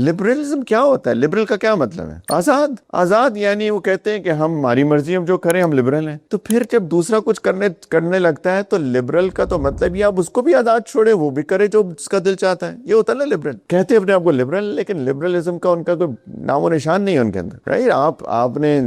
Liberalism کیا ہوتا ہے؟ لبرل کا کیا مطلب ہے؟ آزاد. آزاد یعنی وہ کہتے ہیں کہ ہماری مرضی ہم جو کریں ہم لبرل ہیں. تو پھر جب دوسرا کچھ کرنے لگتا ہے تو لبرل کا تو مطلب یہ آپ اس کو بھی آزاد چھوڑے، وہ بھی کرے جو اس کا دل چاہتا ہے. یہ ہوتا ہے نا لبرل. کہتے اپنے آپ کو لبرل، لیکن لبرلزم کا ان کا کوئی نام و نشان نہیں ہے ان کے اندر. رائٹ؟ آپ نے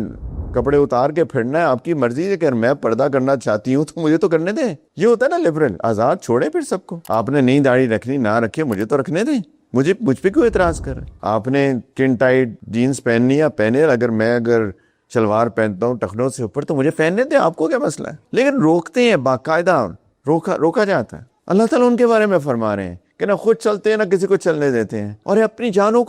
کپڑے اتار کے پھرنا ہے، آپ کی مرضی ہے کہ میں پردہ کرنا چاہتی ہوں تو مجھے تو کرنے دیں. یہ ہوتا ہے نا لبرل. آزاد چھوڑے پھر سب کو. آپ نے نہیں داڑھی رکھنی نہ رکھے، مجھے تو رکھنے دیں. مجھ پہ کیوں اعتراض کر رہے؟ آپ نے کن ٹائٹ جینز پہننی ہے پہنے، اگر شلوار پہنتا ہوں ٹخنوں سے اوپر تو مجھے پہننے دیں، آپ کو کیا مسئلہ ہے؟ لیکن روکتے ہیں، باقاعدہ روکا جاتا ہے. اللہ تعالیٰ ان کے بارے میں فرما رہے ہیں کہ نہ خود چلتے ہیں نہ کسی کو چلنے دیتے ہیں، اور اپنی جانوں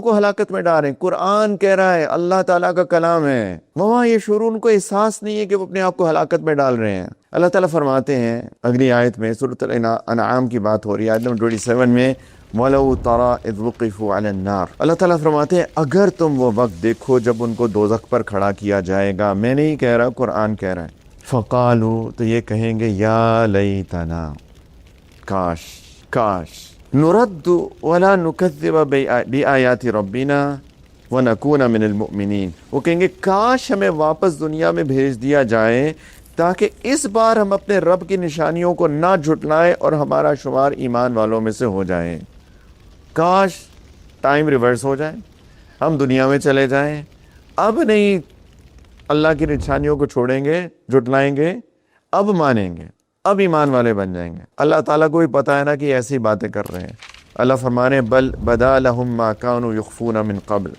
کو ہلاکت میں ڈال رہے ہیں. قرآن کہہ رہا ہے، اللہ تعالیٰ کا کلام ہے. وہاں یہ شعور ان کو احساس نہیں ہے کہ وہ اپنے آپ کو ہلاکت میں ڈال رہے ہیں. اللہ تعالیٰ فرماتے ہیں اگلی آیت میں، سورۃ الانعام کی بات ہو رہی ہے، آیت نمبر 27 میں، وَلَوْ تَرَىٰ إِذْ وُقِفُوا عَلَى النَّارِ. اللہ تعالیٰ فرماتے ہیں اگر تم وہ وقت دیکھو جب ان کو دوزخ پر کھڑا کیا جائے گا. میں نہیں کہہ رہا، قرآن کہہ رہا ہے. فَقَالُوا، تو یہ کہیں گے، یا لیتنا، کاش نرد ولا نکذب بآیات ربنا ونکون من المؤمنین. وہ کہیں گے کاش ہمیں واپس دنیا میں بھیج دیا جائے تاکہ اس بار ہم اپنے رب کی نشانیوں کو نہ جھٹلائیں اور ہمارا شمار ایمان والوں میں سے ہو جائے. کاش ٹائم ریورس ہو جائے، ہم دنیا میں چلے جائیں، اب نہیں اللہ کی نشانیوں کو چھوڑیں گے، جھٹلائیں گے، اب مانیں گے، اب ایمان والے بن جائیں گے. اللہ تعالیٰ کو بھی پتا ہے نا کہ ایسی باتیں کر رہے ہیں. اللہ فرمانے بل بدا لہم ما کانوا یخفون من قبل.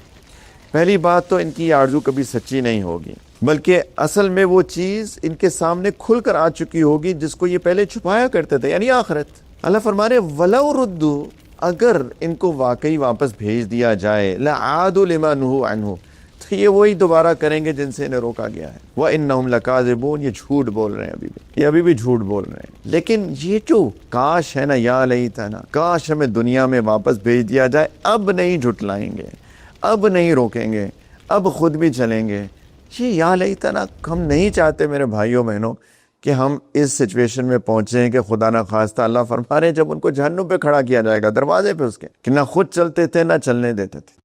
پہلی بات تو ان کی آرزو کبھی سچی نہیں ہوگی، بلکہ اصل میں وہ چیز ان کے سامنے کھل کر آ چکی ہوگی جس کو یہ پہلے چھپایا کرتے تھے، یعنی آخرت. اللہ فرمانے ولو ردوا، اگر ان کو واقعی واپس بھیج دیا جائے، لعادوا لما نہوا عنہ، تو یہ وہی دوبارہ کریں گے جن سے انہیں روکا گیا ہے. وَإِنَّهُمْ لَكَاذِبُونَ، یہ جھوٹ بول رہے ہیں، ابھی بھی جھوٹ بول رہے ہیں. لیکن یہ جو کاش ہے نا، یا لیتنا، کاش ہمیں دنیا میں واپس بھیج دیا جائے، اب نہیں جھٹلائیں گے، اب نہیں روکیں گے، اب خود بھی چلیں گے. یہ یا لیتنا ہم نہیں چاہتے میرے بھائیوں بہنوں کہ ہم اس سچویشن میں پہنچیں کہ خدا نہ خواستہ اللہ فرما رہے ہیں جب ان کو جہنم پہ کھڑا کیا جائے گا، دروازے پہ اس کے، کہ نہ خود چلتے تھے نہ چلنے دیتے تھے.